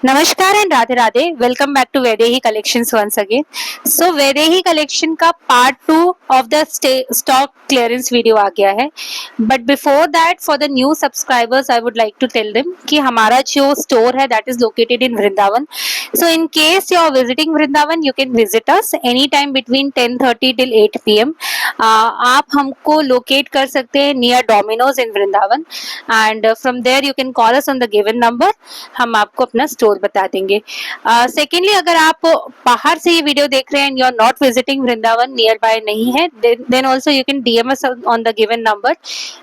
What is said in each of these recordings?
नमस्कार and Radhe Radhe. Welcome back to Vaidehi collections once again. So Vaidehi collection का part 2 of the stock clearance video आ गया है। But before that, for the new subscribers I would like to tell them कि हमारा जो store है that is located in Vrindavan. So in case you are visiting Vrindavan, you can visit us any time between 10:30 till 8 PM। आप हमको locate कर सकते हैं near Domino's in Vrindavan and from there you can call us on the given number. हम आपको अपना store बता देंगे। सेकेंडली, अगर आप बाहर से ये वीडियो देख रहे हैं and you are not visiting Vrindavan, nearby नहीं है, then also you can DM us on the given number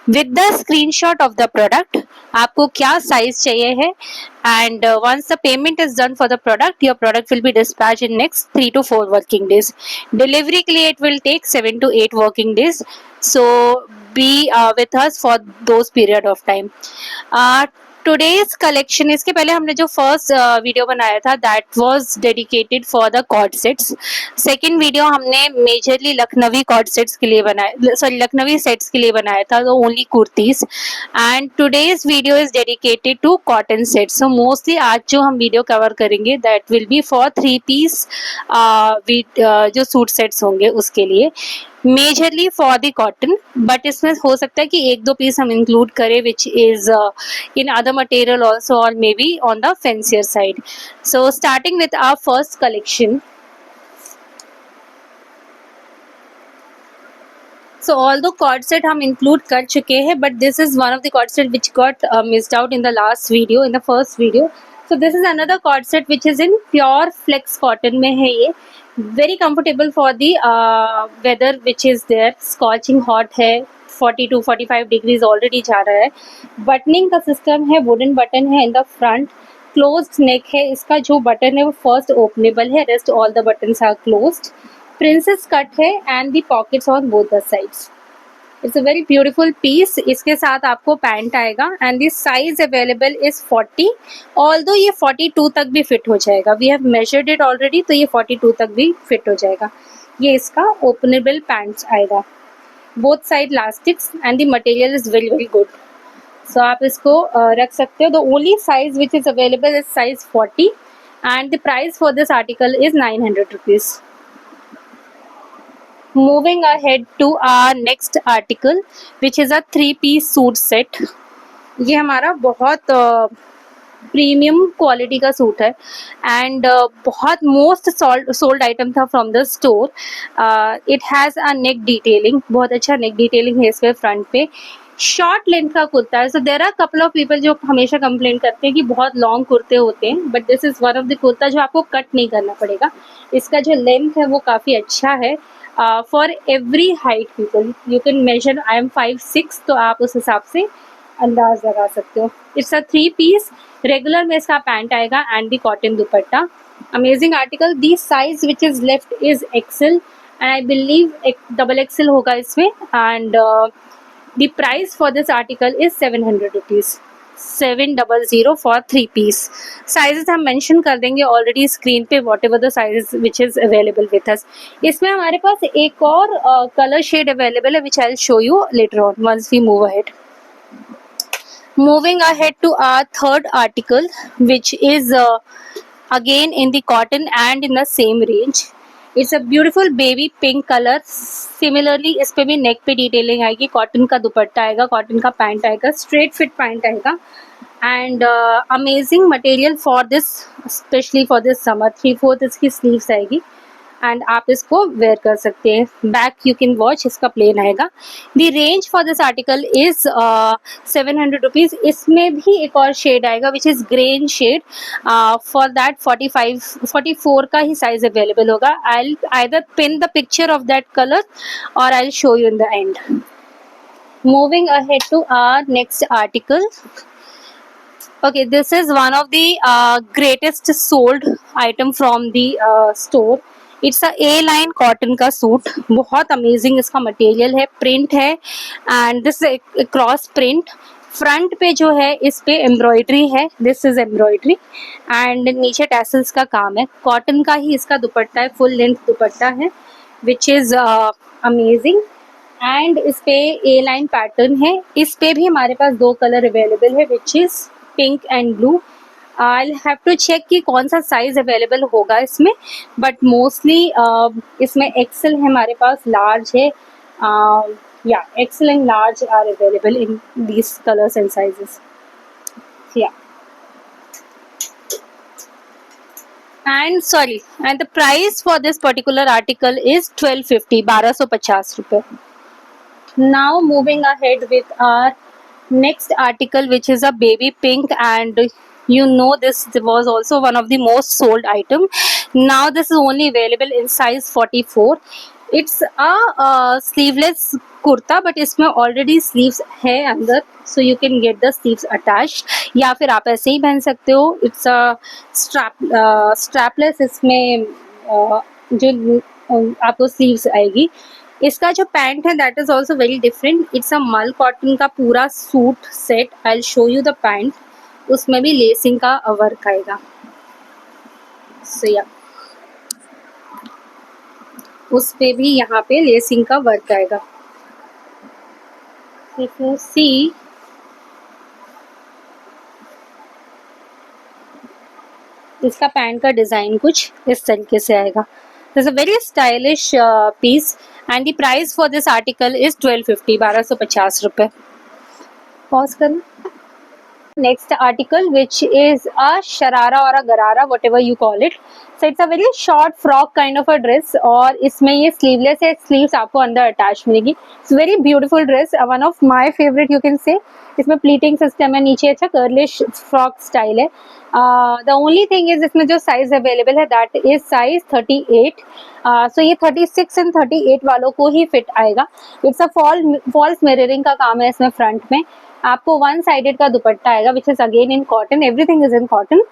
with the screenshot of the product. आपको क्या साइज चाहिए है and once the payment is done for the product, your product will be dispatched in next 3 to 4 working days. Delivery के लिए it will take 7 to 8 working days, so be with us for those period of time. Today's collection, इसके पहले हमने जो first video बनाया था that was dedicated for the co-ord sets. Second video हमने majorly Lucknowi co-ord sets के लिए बनाया, सॉरी लखनवी सेट्स के लिए बनाया था, तो only kurtis. And today's video is dedicated to cotton sets. So mostly आज जो हम वीडियो कवर करेंगे that will be for 3 piece जो सूट सेट्स होंगे उसके लिए, majorly for the cotton. But इसमें हो सकता है कि एक दो पीस हम इंक्लूड करें which is in other material also, or maybe on the fancier side. So starting with our first collection. So although cord set हम include कर चुके हैं, but this is one of the cord set which got missed out in the last video, in the first video. So this is another cord set which is in pure flex cotton में है ये, very comfortable for the weather which is there, scorching hot है, 40 to 45 degrees already जा रहा है। Buttoning का system है, wooden button है in the front, closed neck है, इसका जो बटन है वो फर्स्ट ओपनेबल है, rest all the buttons are closed. Princess cut है and the pockets on both the sides. It's a very beautiful piece. इसके साथ आपको पैंट आएगा and this size available is 40, although ये 42 तक भी फिट हो जाएगा। We have measured it already, तो ये 42 तक भी फिट हो जाएगा। ये इसका ओपनेबल पैंट्स आएगा, both side elastics and the material is very very good. So आप इसको रख सकते हो। The only size which is available is size 40 and the price for this article is 900 rupees. Moving ahead to our next article which is a 3 piece suit set. ये हमारा बहुत premium quality का suit है and बहुत most sold item था from the store. It has a neck detailing, बहुत अच्छा नेक detailing है इसके फ्रंट पे। शॉर्ट लेंथ का कुर्ता है। So there are couple of people जो हमेशा कंप्लेन करते हैं कि बहुत लॉन्ग कुर्ते होते हैं, but this is one of the kurta जो आपको कट नहीं करना पड़ेगा। इसका जो लेंथ है वो काफ़ी अच्छा है for every height people. You can measure, I am 5'6", तो आप उस हिसाब से अंदाज लगा सकते हो। इट्स अ 3 पीस, रेगुलर में इसका पैंट आएगा and the cotton dupatta. Amazing article. The size which is left is XL and I believe एक XXL होगा इसमें। And the price for this article is 700 rupees, 700 for 3 piece. Sizes हम mention कर देंगे already screen पे, whatever the size which is available with us. इसमें हमारे पास एक और कलर शेड अवेलेबल है which I will show you later on once we move ahead. Moving ahead to our third article, which is again in the cotton and in the same range. It's a beautiful baby pink color. Similarly, इस पे भी नेक पे detailing आएगी, cotton का दुपट्टा आएगा, cotton का pant आएगा, straight fit pant आएगा and amazing material for this, specially for this summer. 3/4 इसकी स्लीव्स आएगी एंड आप इसको वेयर कर सकते हैं। बैक यू कैन वॉच, इसका प्लेन आएगा। The range for this article is 700 rupees. इसमें भी एक और शेड आएगा which is green shade. For that 44 का ही साइज अवेलेबल होगा। I either pin the picture of that colour or I will show you in the end. Moving ahead to our next article. Okay, this is one of the greatest sold item from the store. It's a A-line cotton का suit, बहुत amazing इसका material है, print है and this cross print. Front पे जो है इस पे एम्ब्रॉयडरी है, दिस इज एम्ब्रॉयडरी एंड नीचे टैसल्स का काम है। कॉटन का ही इसका दुपट्टा है, फुल लेंथ दुपट्टा है विच इज अमेजिंग एंड इस पे A-line पैटर्न है। इस पे भी हमारे पास 2 कलर अवेलेबल है which is pink and blue I have to check कि कौन सा साइज अवेलेबल होगा इसमें, बट मोस्टली इसमें एक्सेल है हमारे पास, लार्ज है, या XL and large are available in these colours and sizes. या and the price for this particular article is 1250, 1250 रुपए. Now moving ahead with our next article, which is a baby pink, and you know this was also one of the most sold item. Now this is only available in size 44. It's a sleeveless kurta, but इसमें already sleeves है अंदर, so you can get the sleeves attached, या फिर आप ऐसे ही पहन सकते हो. इट्स अ स्ट्रैपलेस, इसमें जो आपको स्लीव्स आएगी. इसका जो पैंट है that is also very different. It's a मल कॉटन का पूरा suit set. I will show you the pant. उसमें भी लेसिंग का वर्क आएगा. सो या उस पे भी यहाँ पे लेसिंग का वर्क आएगा. If you see, इसका पैंट का डिजाइन कुछ इस तरीके से आएगा. This a very stylish piece and the price for this article is 1250, 1250 रुपए. पॉज करना. Next article, which is a sharara or a garara, whatever you call it. So it's a very short frock kind of a dress, और इसमें ये sleeveless है, sleeves आपको अंदर attach मिलेगी. It's very beautiful dress, one of my favorite you can say. इसमें pleating system है, नीचे अच्छा curlish frock style है. The only thing is इसमें जो size available है that is size 38. So ये 36 and 38 वालों को ही fit आएगा. It's a false mirroring का काम है इसमें front में. आपको वन साइडेड का दुपट्टा आएगा which is again in cotton. Everything is in cotton.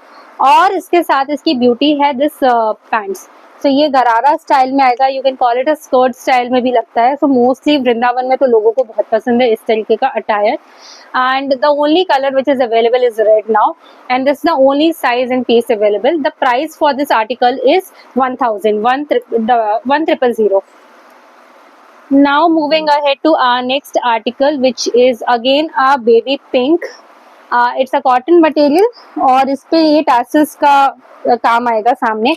और इसके साथ इसकी ब्यूटी है दिस पैंट्स. सो ये गरारा स्टाइल में आएगा. You can call it a skirt style में भी लगता है. सो मोस्टली वृंदावन में तो लोगों को बहुत पसंद है इस तरीके का attire. And the only colour which is available is red now, and this the only size and piece available. The price for this article is 1000. Now moving ahead to our next article, which is again a baby pink. It's a cotton material, और इस पे ये tassels का काम आएगा. सामने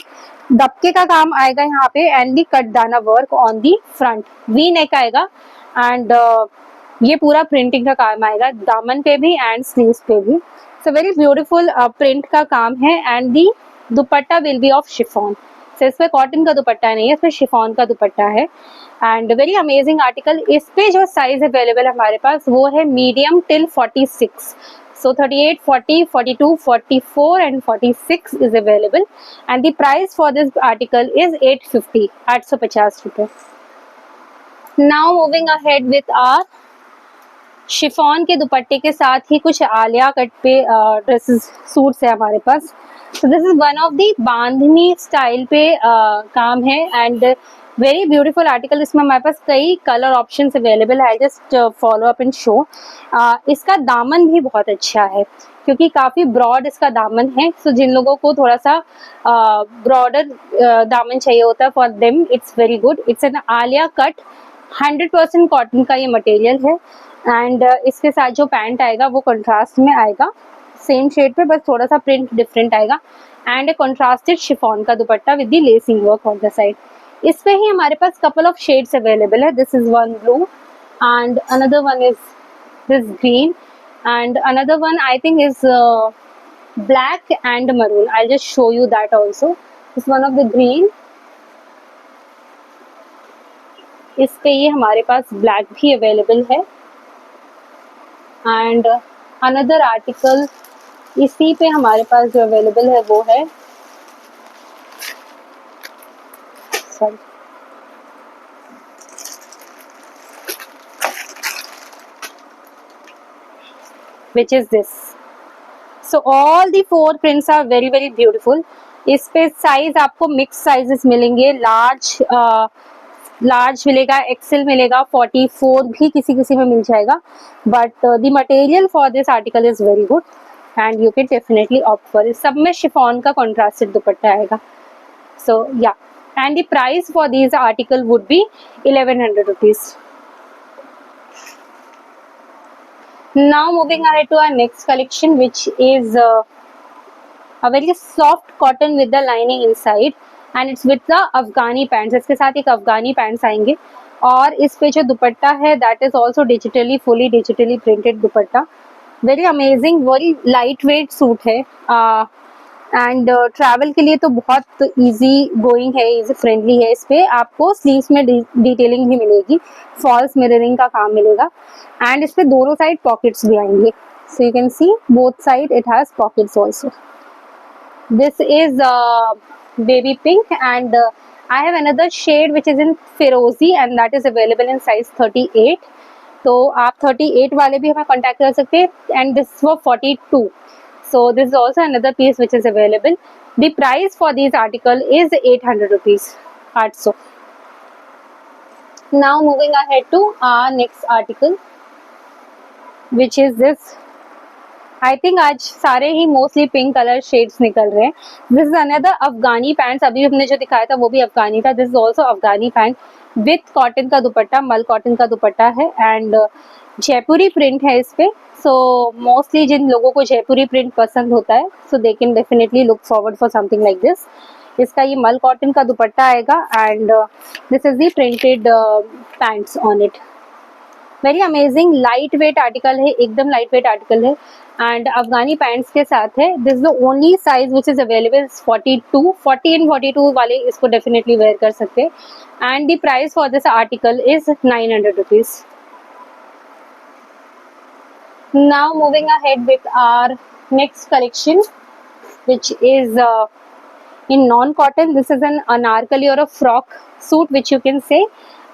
दबके का काम आएगा यहाँ पे, एंड दी कट दाना work on the front. V neck आएगा, एंड ये पूरा प्रिंटिंग का काम आएगा दामन पे भी एंड स्लीव्स पे भी. सो वेरी ब्यूटीफुल प्रिंट का काम है. And the dupatta will be of chiffon. So इस पे कॉटन का दुपट्टा नहीं है, इसमें शिफॉन का दुपट्टा है. And very amazing article. इस पे जो साइज अवेलेबल है हमारे पास वो है medium till 46. So 38, 40, 42, 44 and 46 is available, and the price for this article is 850, 850 रुपए. Now moving ahead with our chiffon के दुपट्टे के साथ ही कुछ आलिया कट पे ड्रेसेस सूट्स है हमारे पास. So this is one of the bandhani style पे काम है, एंड वेरी ब्यूटीफुल आर्टिकल. इसमें हमारे पास कई कलर ऑप्शंस अवेलेबल है. Just follow up and show. इसका दामन भी बहुत अच्छा है क्योंकि काफ़ी ब्रॉड इसका दामन है. सो जिन लोगों को थोड़ा सा ब्रॉडर दामन चाहिए होता है, for them it's very good. It's an Alia cut. 100% cotton का ये मटेरियल है. एंड इसके साथ जो पैंट आएगा वो कंट्रास्ट में आएगा, सेम शेड पे, बस थोड़ा सा प्रिंट डिफरेंट आएगा. एंड कंट्रास्टेड शिफॉन का dupatta with the lacing work on the side. इस पे ही हमारे पास कपल ऑफ शेड्स अवेलेबल है. This is one blue and another one is this green, and another one I think is black and maroon. I just show you that also. This one of the green. इस पे ये हमारे पास black भी available है. And another article इसी पे हमारे पास जो अवेलेबल है वो है, sorry, which is this. So all the four prints are very very beautiful. इस पे साइज आपको मिक्स साइजेस मिलेंगे. लार्ज मिलेगा, एक्सेल मिलेगा, 44 भी किसी किसी में मिल जाएगा. But the material for this article is very good and you can definitely opt for it. सब में शिफॉन का कॉन्ट्रास्टेड दुपट्टा आएगा. सो या, and the price for this article would be 1100 rupees. Now moving ahead to our next collection, which is a very soft cotton with the lining inside and it's with the Afghani pants. इसके साथ एक अफगानी pants आएंगे और इस पे जो दुपट्टा है that is also digitally fully digitally printed dupatta. Very amazing, very light weight suit है एंड ट्रैवल के लिए तो बहुत इजी गोइंग है, इजी फ्रेंडली है। इस पे आपको स्लीव्स में डिटेलिंग भी मिलेगी, फॉल्स मिररिंग का काम मिलेगा एंड इस पे दोनों साइड पॉकेट्स भी आएंगे। So you can C both side it has pockets also. This is baby pink and I have another shade which is in फिरोजी and that is available in size 38। तो आप 38 वाले भी हमें कांटेक्ट कर सकते हैं and this for 42। So this is also another piece which is available। The price for these article is 800 rupees, 800। Now moving ahead to our next article which is this। I think आज सारे ही mostly pink colour shades निकल रहे हैं। This is another Afghani pants, अभी हमने जो दिखाया था वो भी अफगानी था। This is also Afghani pant with cotton का दुपट्टा, मल कॉटन का दुपट्टा है एंड जयपुरी प्रिंट है इस पे। सो मोस्टली जिन लोगों को जयपुरी प्रिंट पसंद होता है so they can definitely look forward for something like this. इसका ये मल कॉटन का दुपट्टा आएगा and this is the printed pants on it. Very amazing light weight article है, एकदम लाइट वेट आर्टिकल है एंड अफगानी पैंट्स के साथ है। This the only size which is available 42, 40 and 42 वाले इसको डेफिनेटली वेयर कर सकते हैं and the price for this article is 900 rupees. Now moving ahead with our next collection which is in non-cotton। This is an anarkali or a frock suit which you can say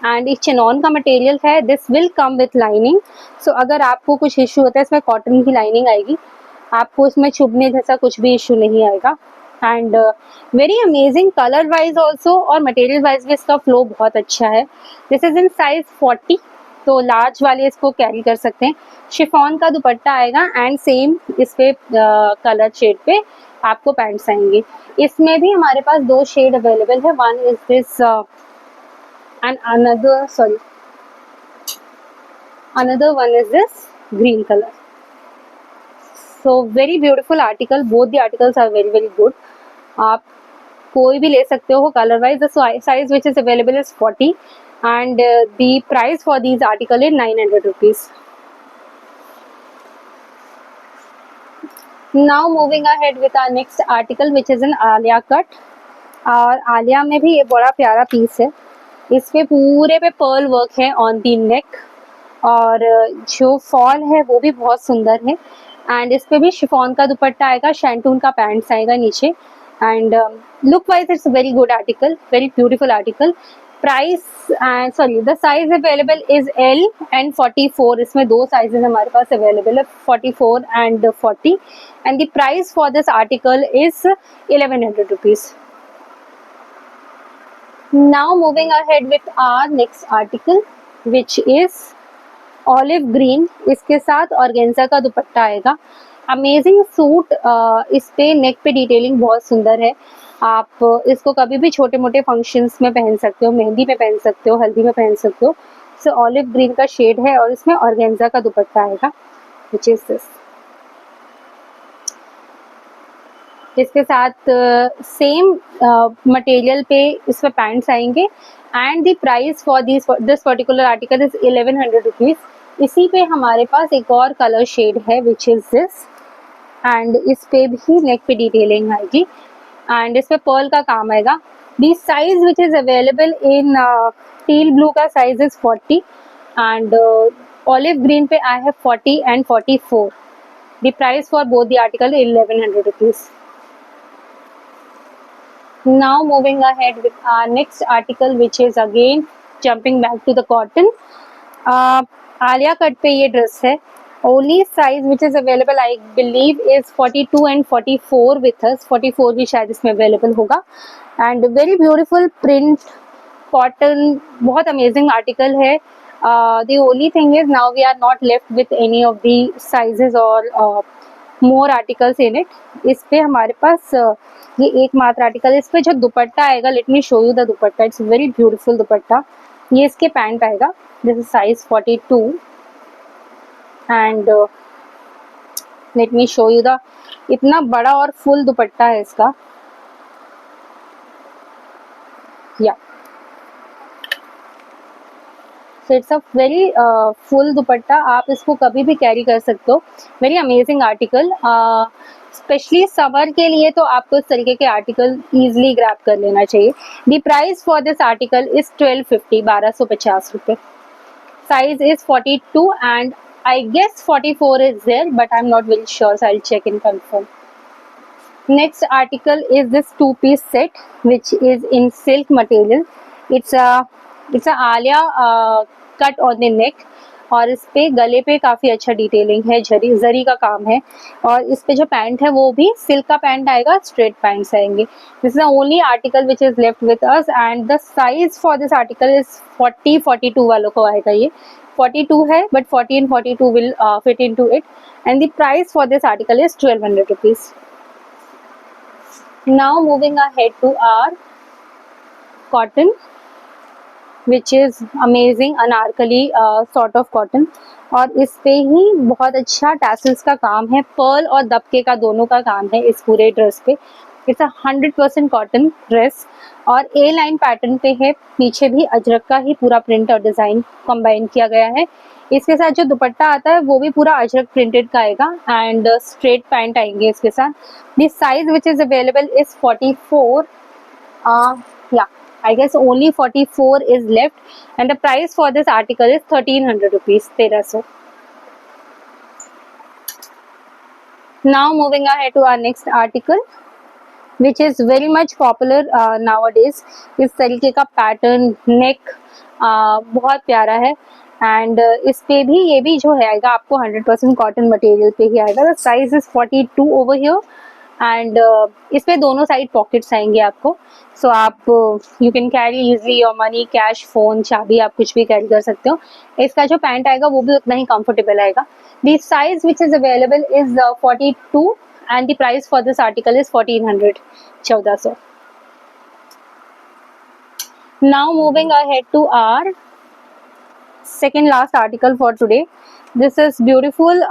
and ये chinon का material है। This will come with lining. So अगर आपको कुछ issue होता है इसमें cotton की लाइनिंग आएगी, आपको इसमें चुभने जैसा कुछ भी इशू नहीं आएगा and very amazing colour wise also और मटेरियल वाइज भी इसका फ्लो बहुत अच्छा है। दिस इज इन साइज 40, तो लार्ज वाले इसको कैरी कर सकते हैं। शिफॉन का दुपट्टा आएगा एंड सेम इस पे कलर शेड पे आपको पैंट्स आएंगे। इसमें भी हमारे पास दो शेड अवेलेबल है, one is this and another one is this green color। so very beautiful article, both the articles are very very good। आप कोई भी ले सकते हो colour wise. the size which is available is 40 and the price for these article is 900 rupees। now moving ahead with our next article which is an Alia cut. और आलिया में भी ये बड़ा प्यारा पीस है, इस पे पूरे पे पर्ल वर्क है ऑन दी नेक और जो फॉल है वो भी बहुत सुंदर है एंड इस पे भी शिफॉन का दुपट्टा आएगा, शैंटून का पैंट्स आएगा नीचे and look wise it's very good article, very beautiful article. Price and sorry the size available is L and 44। इसमें दो साइजेस हमारे पास अवेलेबल है, 44 and 40 and the price for this article is 1100 rupees. Now moving ahead with our next article which is olive green। इसके साथ organza का दुपट्टा आएगा। Amazing suit, इस पे नेक पे डिटेलिंग बहुत सुंदर है। आप इसको कभी भी छोटे मोटे फंक्शंस में पहन सकते हो, मेहंदी में पहन सकते हो, हल्दी में पहन सकते हो। सो ऑलिव ग्रीन का शेड है और इसमें ऑर्गेन्जा का दुपट्टा आएगा which is this। इसके साथ सेम मटेरियल पे इस पे पैंट्स आएंगे and the price for this particular article is 1100 rupees. इसी पे हमारे पास एक और कलर शेड है विच इज दिस एंड इस पे भी नेक पे डिटेलिंग आएगी एंड इस पे पर्ल का काम आएगा। The size which is available in teal blue का size is 40 and olive green पे I have 40 and 44। The price for both the article 1100 rupees. Now moving ahead with our next article which is again jumping back to the cotton। Alia cut पे ये dress है। only size which is available I believe is 42 and 44 with us। 44 भी शायद इसमें available होगा and very beautiful print cotton, बहुत amazing article है। the only thing is now we are not left with any of the sizes or more articles in it। इस पे हमारे पास ये एकमात्र आर्टिकल। इस पे जो दुपट्टा आएगा, let me show you the dupatta, it's very beautiful दुपट्टा। ये इसके पैंट आएगा, this is size 42 and let me show you the, इतना बड़ा और फुल दुपट्टा है इसका, या so it's a very full दुपट्टा, आप इसको कभी भी कैरी कर सकते हो। Very amazing article, specially summer के लिए तो आपको इस तरीके के आर्टिकल इजीली ग्रैब कर लेना चाहिए। The price for this article is 1250, 1250 रुपये। Size is 42 and I guess 44 is there, but I'm not very sure, so I'll check and confirm. Next article is this two-piece set, which is in silk material. It's a Alia cut on the neck, और इस पे गले पे काफी अच्छा detailing है, जरी का काम है, और इस पे जो पैंट है वो भी सिल्क का पैंट आएगा, स्ट्रेट पैंट्स आएंगे। This is the only article which is left with us and the size for this article is 40-42 वालों को आएगा। ये 42 है, but 40 and 42 will fit into it, and the price for this article is 1200 rupees. Now moving ahead to our cotton, which is amazing Anarkali sort of cotton, और इस पे ही बहुत अच्छा टैसल्स का काम है, पर्ल और दबके का दोनों का काम है इस पूरे ड्रेस पे। इट्स 100% कॉटन ड्रेस, और ए लाइन पैटर्न पे है, पीछे भी अजरक का ही पूरा प्रिंट और डिजाइन कंबाइन किया गया है। इसके साथ जो दुपट्टा आता है वो भी पूरा अजरक प्रिंटेड का आएगा, एंड स्ट्रेट पैंट आएंगे इसके साथ। This size which is available is 44, या I guess only 44 is left, and the price for this article is 1300 rupees, 1300. Now moving ahead to our next article, which is very much popular nowadays. इस तरीके का pattern, नेक बहुत प्यारा है, and इस पे भी ये भी जो है आएगा आपको 100% कॉटन मटेरियल पे ही आएगा। Size is 42 over here, and इस पे दोनों साइड पॉकेट्स आएंगे आपको, सो आप you can carry easily your money, cash, phone, चाबी, आप कुछ भी कैरी कर सकते हो। इसका जो पैंट आएगा वो भी उतना ही कंफर्टेबल आएगा। The size which is available is 42 and the price for this article is 1400, 1400. Now moving ahead to our second last article for today. This is beautiful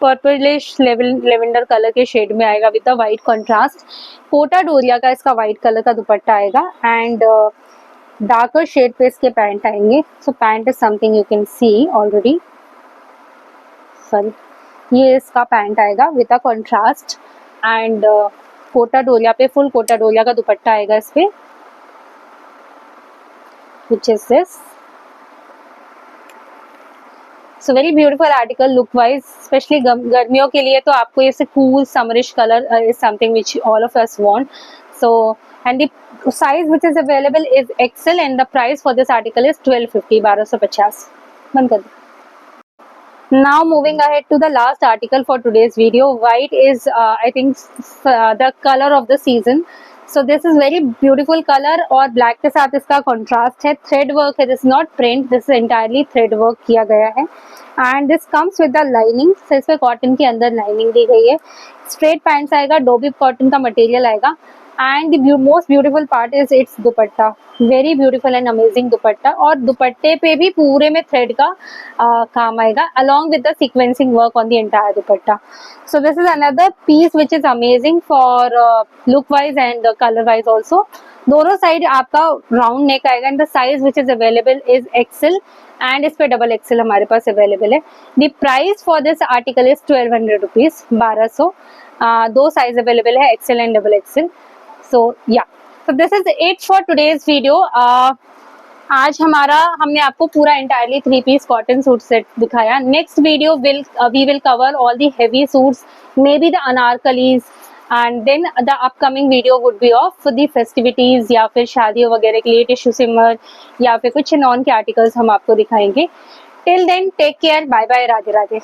purplish lavender colour के shade में आएगा with the white contrast. Kota Doria का इसका white colour का दुपट्टा आएगा, and darker shade पे इसके pant आएंगे। So pant is something you can see already, sorry, ये इसका पैंट आएगा with a contrast, and Kota Doria पे फुल कोटा डोरिया का दुपट्टा आएगा इस पे, which is this. So very beautiful article look wise, especially गर्मियों के लिए तो आपको ये cool summerish color is something which all of us want. So and the size which is available is XL, and the price for this article is 1250, 1250. बंद कर दो. Now moving ahead to the last article for today's video. White is I think the color of the season. So this is very beautiful color, और black के साथ इसका contrast है, thread work है, this not print, this entirely thread work किया गया है, and this comes with the lining. so इसमें कॉटन के अंदर लाइनिंग दी गई है, स्ट्रेट पैंट्स आएगा, डोबी कॉटन का मटेरियल आएगा, and the most beautiful part is it's dupatta, very beautiful and amazing दुपट्टा, और दुपट्टे पे भी पूरे में थ्रेड का काम आएगा along with the sequencing work on the entire dupatta. So this is another piece which is amazing for look wise and color wise also. दोनों साइड आपका राउंड नेक आएगा, and the size which is available is XL, and इस पे double XL हमारे पास available है. The price for this article is 1200 rupees, 1200. दो size available है, XL and double XL. So yeah, so this is it for today's video. आज हमने आपको पूरा entirely 3 piece cotton suit set दिखाया. Next video we will cover all the heavy suits, may be the anarkalis, and then the upcoming video would be of the festivities या फिर शादियों वगैरह के लिए टिश्यू सिमर या फिर कुछ नॉन के आर्टिकल्स हम आपको दिखाएंगे. Till then take care, bye bye, Radhe Radhe.